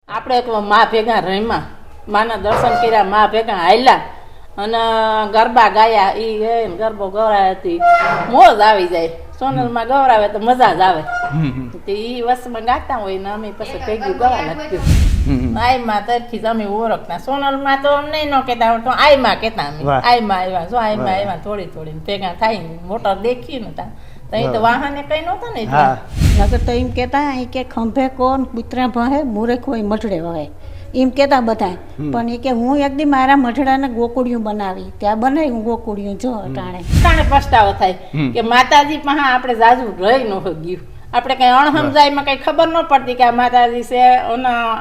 આપણે એક મા ભેગા રમ્યા, માના દર્શન કર્યા, મા ભેગા હાલ્યા અને ગરબા ગાયા. એ ગરબો ગવરાય હતી, મોજ આવી જાય. સોનલમાં ગવરાવે તો મજા જ આવે. એ વસમાં ગાતા હોય ને અમે પછી ભેગી ગવા લાગ્યું. આઈમાં તરથી અમે ઓળખતા. સોનલમાં તો અમને ન કહેતા, તો આઈમાં કહેતા અમે. આઈમાં આવ્યા, જો આઈમાં આવ્યા, થોડી થોડી ભેગા થાય મોટર દેખી ને ત્યાં તો વાહને કઈ નહોતા ને નગર તો એમ કહેતા કે ખંભે કોણ કૂતરા ભહે મૂર્ખ હોય મઢડે વહે એમ કહેતા બધા. પણ એ કે હું એક દી મારા મઢડાને ગોકુડિયું બનાવી, ત્યાં બનાવ્યું ગોકુડિયું. જો અટાણે પસ્તાવો થાય કે માતાજી પાસે આપણે જાજુ રહી ન ગયું. આપણે કઈ અણસમજાયમાં કઈ ખબર ન પડતી કે આ માતાજી છે,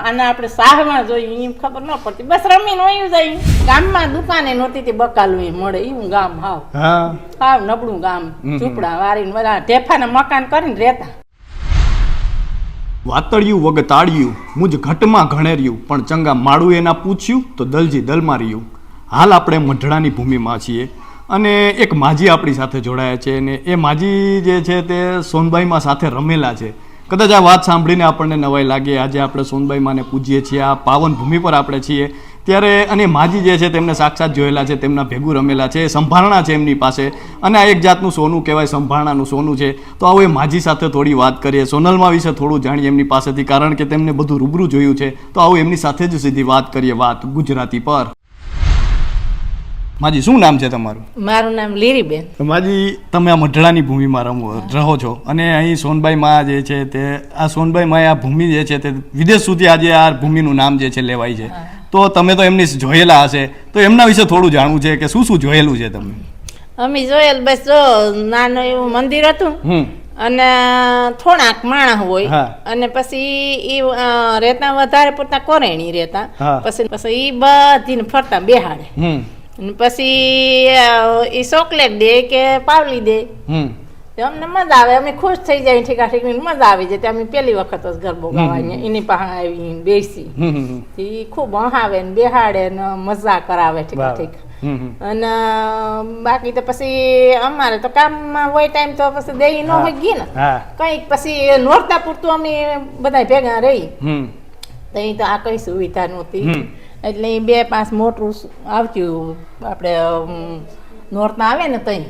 આના આપણે સાહમાં જોઈએ એમ ખબર ન પડતી. બસ રમીને વયું જાય. ગામમાં દુકાને નહોતી તે બકાલું મળે એવું ગામ હાવ નબળું ગામ. ઝૂંપડા વારીને બધા ઢેફાના મકાન કરીને રહેતા. વાતળિયું વગતાળિયું મુજ ઘટમાં ઘણેર્યું, પણ ચંગા માળું એના પૂછ્યું તો દલજી દલમાં રહ્યું. હાલ આપણે મઢડાની ભૂમિમાં છીએ અને એક માજી આપણી સાથે જોડાયા છે અને એ માજી જે છે તે સોનબાઈમાં સાથે રમેલા છે. કદાચ આ વાત સાંભળીને આપણને નવાઈ લાગે. આજે આપણે સોનબાઈમાંને પૂજીએ છીએ, આ પાવન ભૂમિ પર આપણે છીએ ત્યારે. અને માજી જે છે તેમને સાક્ષાત જોયેલા છે, તેમના ભેગું રમેલા છે, સંભાળણા છે એમની પાસે. અને આ એક જાતનું સોનું કહેવાય, સંભાળણાનું સોનું છે. તો આવો એ માજી સાથે થોડી વાત કરીએ, સોનલમાં વિશે થોડું જાણીએ એમની પાસેથી, કારણ કે તેમને બધું રૂબરૂ જોયું છે. તો આવો એમની સાથે જ સીધી વાત કરીએ, વાત ગુજરાતી પર. માજી, શું નામ છે તમારું? મારું નામ લીરીબેન. માજી, તમે આ મઢડાની ભૂમિમાં રહો છો અને અહીં સોનબાઈ માં જે છે તે આ સોનબાઈ માં આ ભૂમિ જે છે તે વિદેશ સુધી આજે આ ભૂમિનું નામ જે છે લેવાય છે. તો તમે તો એમની જોયેલા હશે, તો એમના વિશે થોડું જાણવું છે કે શું શું જોયેલું છે તમે? અમે જોયેલ બસ જો નાનું એવું મંદિર હતું અને થોડાક માણસ હોય અને પછી એ રહેતા વધારે પડતા કોરેણી રહેતા. પછી એ બધીને ફરતા બેહાડે. પછી એ ચોકલેટ દે કે પાવલી દે. અમને મજા આવે, અમે ખુશ થઈ જાય. ઠીકા ઠીક મજા આવી જાય. અમે પેલી વખત જ ગરબો ગાવા એની પાસે આવી બેસી. એ ખૂબ હહાવે ને બેહાડે ને મજા કરાવે. ઠીકા ઠીક. અને બાકી તો પછી અમારે તો કામમાં હોય ટાઈમ તો પછી દેઈ ન હોય ગઈ ને કઈક. પછી નોરતા પૂરતું અમે બધા ભેગા રહી. તો તો આ કઈ સુવિધા નહોતી એટલે 2-5 મોટરું આવતું. આપણે નોરતા આવે ને તઈ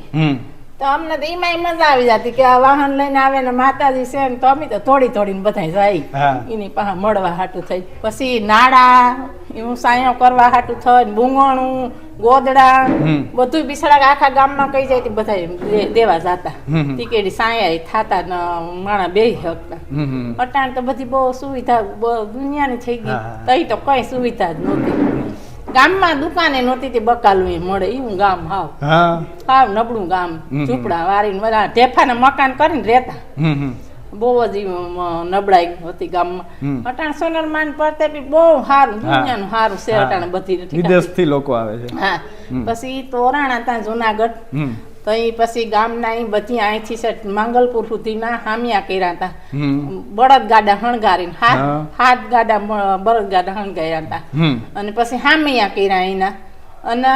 તો અમને તો એમાં મજા આવી જતી કે આ વાહન લઈને આવે ને માતાજી છે ને. તો અમે તો થોડી થોડીને બધા જાય એની પાસે મળવા હાટું થઈ. પછી નાડા એવું સાયો કરવા હાટું થઈ, બુંગણું ગોદડા બધું બિસડા આખા ગામમાં કઈ જાય બધા દેવા જતા. ટીકેડી સાયા થાતા ને માણા બેહી શકતા. અટાણ તો બધી બહુ સુવિધા દુનિયાની થઈ ગઈ. તઈ તો કઈ સુવિધા જ નહોતી. ગામમાં દુકાને નહોતી તે બકાલું મળે એવું ગામ હાવ નબળું ગામ. ઝૂંપડા વારીને બધા ઢેફાના મકાન કરીને રહેતા. બહુ જ નબળાઈ હતી ગામમાં. અટાણ સોનલમાન પરતે બી બહુ સારું, દુનિયાનું સારું છે. અટાણે બધી વિદેશથી લોકો આવે છે. હા, પછી તોરાણા ત્યાં જુનાગઢ. તો એ પછી ગામના એ બધી અહીંથી માંગલપુર સુધીના હામિયા કર્યા હતા. બળદ ગાડા હણગારીને હાથ ગાડા બળદ ગાડા હણગાર્યા હતા. અને પછી હામિયા કર્યા એના. અને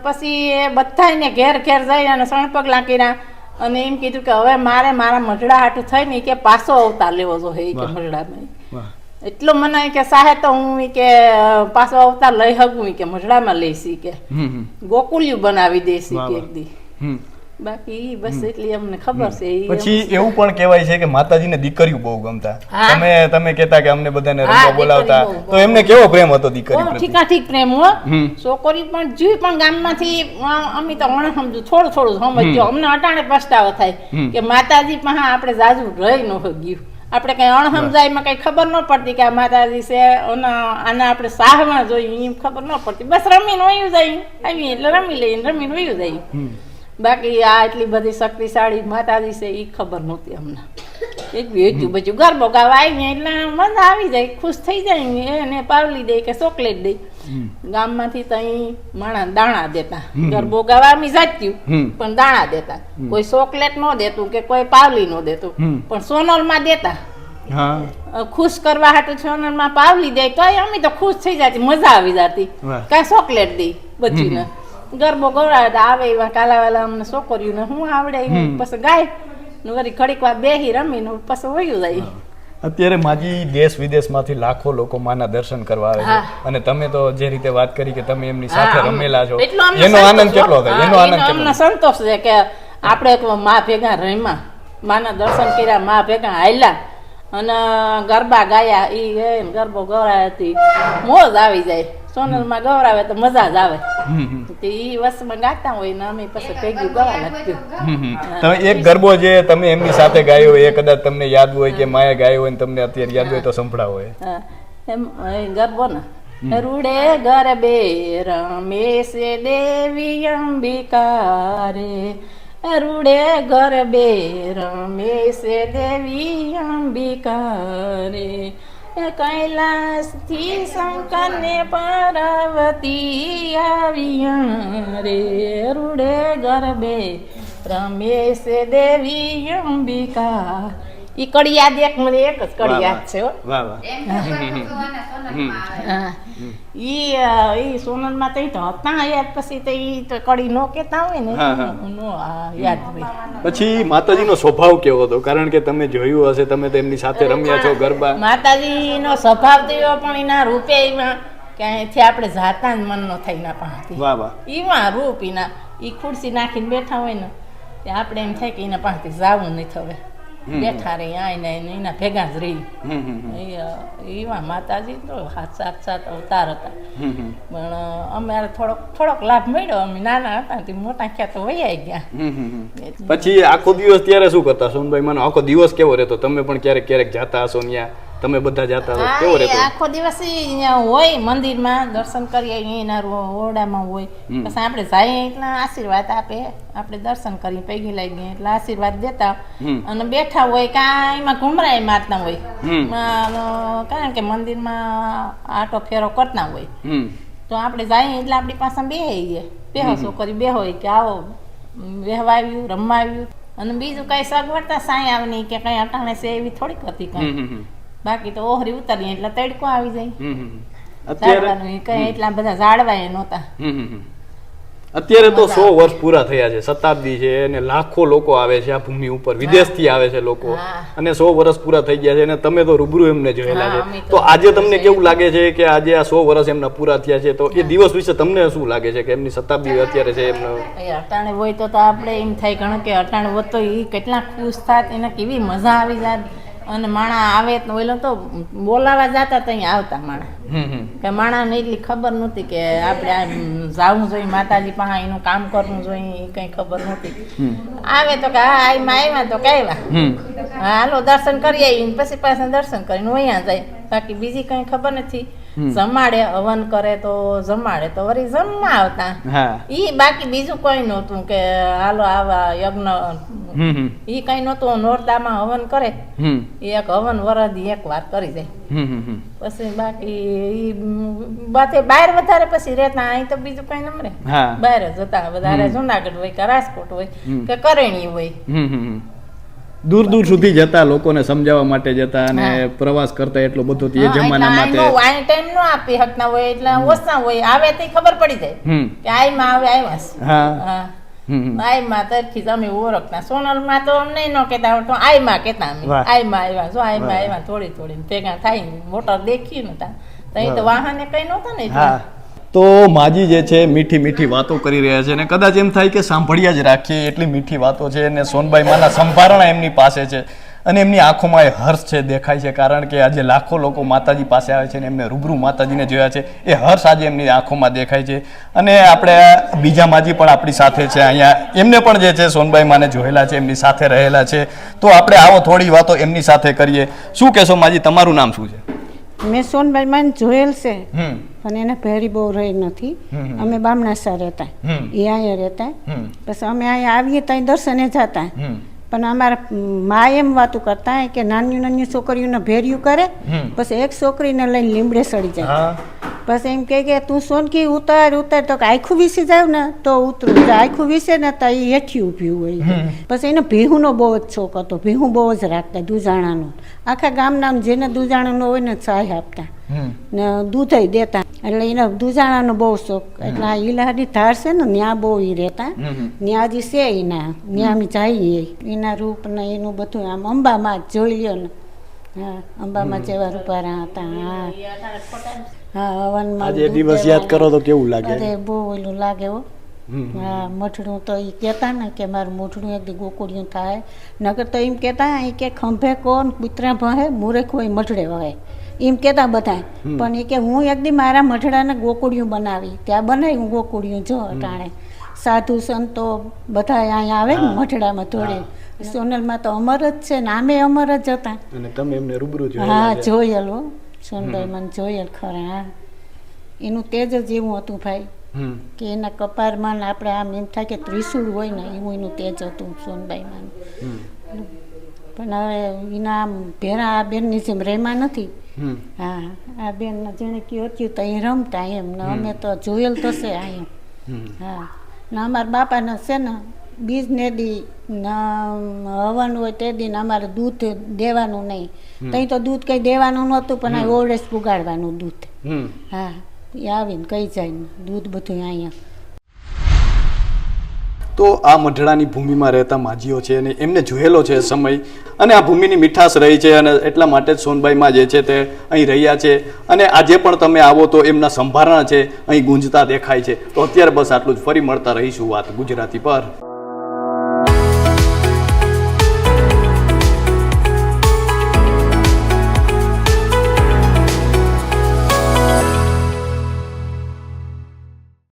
પછી બધાને ઘેર ઘેર જઈ અને સણપગલા કર્યા. અને એમ કીધું કે હવે મારે મારા મઢડા હાટું થઈ ને કે પાછો અવતાર લેવો જોઈએ કે મઢડામાં. એટલો મને કે સાહે તો હું કે પાછો અવતાર લઈ શકું કે મઢડામાં લઈશી કે ગોકુલિયું બનાવી દેશી કે એક દી. બાકી બસ એટલી અમને ખબર છે. પછી એવું પણ કહેવાય છે કે માતાજીને દીકરીઓ બહુ ગમતા. તમે કહેતા કે અમને બધાને રમવા બોલાવતા, તો એમને કેવો પ્રેમ હતો દીકરી પ્રત્યે? ઠીકા ઠીક પ્રેમ હો. છોકરી પણ જીવ પણ ગામમાંથી અમે તો અણસમજુ થોડું થોડું સમજ્યો. અમને અટાણે પસ્તાવો થાય કે માતાજી પાસે આપણે જાજુ રહી ન ગયું. આપણે કઈ અણસમજાયમાં કઈ ખબર ન પડતી કે આ માતાજી છે, આના આપણે સાહમાં જોઈએ એમ ખબર ન પડતી. બસ રમીને વયું જાય. આવી એટલે રમી લઈને રમીને વયું જાય. બાકી આ એટલી બધી શક્તિશાળી માતાજી છે એ ખબર નહોતી અમને. એક બી હતું બધું ગરબો ગાવા આવી એટલે મજા આવી જાય, ખુશ થઈ જાય. એને પાવલી દે કે ચોકલેટ દે. ગામમાંથી તઈ માણા દાણા દેતા. ગરબો ગાવા અમે જાત્યું પણ દાણા દેતા. કોઈ ચોકલેટ ન દેતું કે કોઈ પાવલી ન દેતું, પણ સોનલમાં દેતા. ખુશ કરવા હાટું સોનલમાં પાવલી દે તો અમે તો ખુશ થઈ જતી, મજા આવી જતી. કાંઈ ચોકલેટ દે બધીને. ગરબો ગવડાવે આવે એવા કાલાવાલા અમને છોકરીઓને હું આવડે પછી ગાય વળી ઘડીક વાર બેહી રમીને પછી વયું જાય. અત્યારે માજી દેશ વિદેશમાંથી લાખો લોકો માના દર્શન કરવા આવે છે અને તમે તો જે રીતે વાત કરી કે તમે એમની સાથે રમેલા છો, એનો આનંદ કેટલો થાય? એનો આનંદ કેટલો? અમને સંતોષ છે કે આપણે મા ભેગા રમ્યા, માના દર્શન કર્યા, મા ભેગા હાલ્યા અને ગરબા ગાયા. ઈ ગરબો ગવરાય હતી, મોજ આવી જાય. સોનલમાં ગવરાવે તો મજા જ આવે. ઈ વર્ષમાં ગાતા હોય ને અમે પછી ભેગી ગવા લાગતી. તમે એક ગરબો જે તમે એમની સાથે ગાયો એ કદાચ તમને યાદ હોય કે માએ ગાયો હોય ને તમને અત્યારે યાદ હોય તો સંભળાવો. એમ ગરબો ને રૂડે ગરબે રમેશે દેવી અંબિકા રે, રૂડે ગરબે રમેશે દેવી અંબિકા રે, કૈલાસથી શંકર ને પાર્વતી આવ્યા રે, રૂડે ગરબે રમેશે દેવી અંબિકા. ઈ કડી યાદ એક મને એક જ કડી યાદ છે. ઈ સોનલ માં તો હતા યાદ, પછી તો ઈ તો કડી નો કેતા હોય ને નો યાદ હોય. પછી માતાજીનો સ્વભાવ કેવો હતો? કારણ કે તમે જોયું હશે, તમે તો એમની સાથે રમ્યા છો ગરબા. માતાજીનો સ્વભાવ તો એવો, પણ એના રૂપે એમાં કે અહીંથી આપણે જાતા જ મન નો થઈ ના પાસેથી. વાહ વાહ. એમાં રૂપ એના, ઈ ખુરશી નાખીને બેઠા હોય ને તે આપણે એમ થાય કે એના પાસેથી જાવું નહીં થવે, બેઠા રહી આઈને એના ભેગા જ રહી. એવા માતાજી તો સાત અવતાર હતા. પણ અમારે થોડોક લાભ મળ્યો. અમે નાના હતા તે મોટા ક્યાં તો વૈયા ગયા. પછી આખો દિવસ ત્યારે શું કરતા સોનભાઈ? માનો આખો દિવસ કેવો રહેતો? તમે પણ ક્યારેક જાતા હશો ત્યાં, તમે બધા જાતા હશો, કેવો રહેતો? આખો દિવસ હોય મંદિરમાં દર્શન કરીએ, એના ઓરડામાં હોય. પછી આપણે જઈએ એટલે આશીર્વાદ આપે, આપણે દર્શન કરી પૈકી લાગી ગયા એટલે આશીર્વાદ દેતા અને બેઠા હોય કાંઈ એમાં ઘુમરાય મારતા હોય. કારણ કે મંદિરમાં આટો ફેરો કરતા હોય તો આપણે જઈએ એટલે આપણી પાસે બેહીએ, બેહો છોકરી બેહો કે આવો બેહવા આવ્યું, રમવા આવ્યું. અને બીજું કઈ સગવડતા સાય આવની કે કઈ અટાણે છે એવી થોડીક હતી કઈ. બાકી તો ઓહરી ઉતારીએ એટલે તડકો આવી જાય. કઈ એટલા બધા ઝાડવા નહોતા. અત્યારે તો 100 વર્ષ પૂરા થયા છે, શતાબ્દી છે અને લાખો લોકો આવે છે આ ભૂમિ ઉપર, વિદેશથી આવે છે લોકો, અને 100 વર્ષ પૂરા થઈ ગયા છે અને તમે તો રૂબરૂ એમને જોયેલા છે. તો આજે તમને કેવું લાગે છે કે આજે આ 100 વર્ષ એમના પૂરા થયા છે, તો એ દિવસ વિશે તમને શું લાગે છે કે એમની શતાબ્દી અત્યારે છે એમનો? અટાણે હોય તો આપણે એમ થાય ઘણું કે અટાણે હોત તો એ કેટલા ખુશ થાત, એને કેવી મજા આવી જાત. અને માણા આવે તો ઓલો તો બોલાવા જતા તો અહીંયા આવતા માણા, કે માણાને એટલી ખબર નહોતી કે આપણે આ જાવું જોઈએ માતાજી પાસે, એનું કામ કરવું જોઈએ, એ કઈ ખબર નહોતી. આવે તો કે હા આઈમાં આવ્યા તો કહેવા હાલો દર્શન કરી આવીને પછી પાછા દર્શન કરીને અહીંયા જાય. બાકી બીજી કઈ ખબર નથી. જમાડે, હવન કરે તો જમાડે તો વળી જમવા આવતા. ઈ બાકી બીજું કઈ નહોતું કે હાલો આવા યજ્ઞ, ઈ કઈ નહોતું. નોરતામાં હવન કરે, એક હવન વરદી એક વાર કરી જાય. પછી બાકી ઈ બાતે બહાર વધારે પછી રહેતા. અહીં તો બીજું કઈ નમરે બહાર જતા. વધારે જુનાગઢ હોય કે રાજકોટ હોય કે કરેણી હોય, દૂર દૂર સુધી જતા, લોકોને સમજાવવા માટે જતા અને પ્રવાસ કરતા. એટલો બધો એ જમાના માટે આ ટાઈમ નો આપી શકતા હોય એટલે ઓછા હોય. આવે તો ખબર પડી જાય કે આઈમાં આવે આવ્યા. આઈમાં તરથી તમે ઓળખતા. સોનલમાં તો અમને ન કેતા, તો આઈમાં કેતા અમે આઈમાં આવ્યા. જો આઈમાં આવ્યા થોડી થોડી ભેગા થાય, મોટર દેખી નતા તો એ તો વાહને કઈ નહોતા ને. તો માજી જે છે મીઠી મીઠી વાતો કરી રહ્યા છે અને કદાચ એમ થાય કે સાંભળ્યા જ રાખીએ એટલી મીઠી વાતો છે. અને સોનભાઈ માના સંભારણા એમની પાસે છે અને એમની આંખોમાં એ હર્ષ છે, દેખાય છે. કારણ કે આજે લાખો લોકો માતાજી પાસે આવે છે અને એમને રૂબરૂ માતાજીને જોયા છે, એ હર્ષ આજે એમની આંખોમાં દેખાય છે. અને આપણે બીજા માજી પણ આપણી સાથે છે અહીંયા, એમને પણ જે છે સોનભાઈ માને જોયેલા છે, એમની સાથે રહેલા છે. તો આપણે આવો થોડી વાતો એમની સાથે કરીએ. શું કહેશો માજી, તમારું નામ શું છે? મેં સોનભાઈ માન જોયેલ છે પણ એને ભેરી બહુ રહી નથી. અમે બામણાસા રહેતા, એ અહીંયા રહેતા. પછી અમે અહીંયા આવીએ ત્યાં દર્શને જતા. પણ અમારા મા એમ વાતું કરતા કે નાની નાની છોકરીઓને ભેર્યું કરે, પછી એક છોકરીને લઈને લીમડે સડી જાય. પછી એમ કે તું સોનકી ઉતાર તો આખું વિસી જાય ને તો ઉતરું, આખું વિસે ને તો એ હેઠી ઊભી હોય. પછી એને ભીહુંનો બહુ જ શોખ હતો, ભીહું બહુ જ રાખતા, દૂધાણાનો. આખા ગામના જેને દૂધાણાનો હોય ને ચાય આપતા ને દૂધ દેતા. એટલે એને દૂધાણાનો બહુ શોખ. એટલે આ ઈલાહાની ધાર છે ને ત્યાં બહુ એ રહેતા. ત્યાં જે છે એના ત્યાં અમે જઈએ, એના રૂપ ને એનું બધું આમ અંબામાં જોઈ લ્યો ને હા અંબામાં જેવા રૂપારા હતા. હા હા હવનમાં આજે દૂધ દિવસ યાદ દેવાનું. કરો તો કેવું લાગે? અરે બહુ ઓલું લાગે હો. હા મઠડું તો એ કહેતા ને કે મારું મોઢડું એકદી ગોકુળિયું થાય, નકર તો એમ કહેતા એ કે ખંભે કોણ કૂતરા ભહે મૂર્ખ હોય મઢડે વહે, એમ કહેતા બધા. પણ એ કે હું એકદી મારા મઢડાને ગોકુળિયું બનાવી, ત્યાં બનાવ્યું ગોકુળિયું જો અટાણે સાધુ સંતો બધા અહીંયા આવે ને મઢડામાં ધોળે. સોનલમાં તો અમર જ છે, નામે અમર જ હતા. અને તમે એમને રૂબરૂ હા જોયેલ હો, સોનભાઈ મને જોયેલ ખરા. હા એનું તેજ જ એવું હતું ભાઈ કે એના કપારમાં ને આપણે આમ એમ થાય કે ત્રિશૂળ હોય ને એવું એનું તેજ હતું સોનબાઈમાં. પણ હવે એના આમ ભેરા આ બેનની જેમ રેમાં નથી. હા આ બેન જેને કયું હતું તો એ રમતા એમ ને અમે તો જોયેલ તો છે અહીંયા. હા ને અમારા બાપાને છે ને બીજ ને દી હવાનું હોય તે દી અમારે દૂધ દેવાનું નહીં. ત્યાં તો દૂધ કંઈ દેવાનું નહોતું પણ આ ઓરડે જ પુગાડવાનું દૂધ. હા એ આવીને કહી જાય ને દૂધ બધું અહીંયા. તો આ મઢડાની ભૂમિમાં રહેતા માજીઓ છે અને એમને જોયેલો છે સમય, અને આ ભૂમિની મીઠાશ રહી છે, અને એટલા માટે જ સોનબાઈમાં જે છે તે અહીં રહ્યા છે. અને આજે પણ તમે આવો તો એમના સંભારણા છે અહીં ગુંજતા દેખાય છે. તો અત્યારે બસ આટલું જ, ફરી મળતા રહીશું વાત ગુજરાતી પર.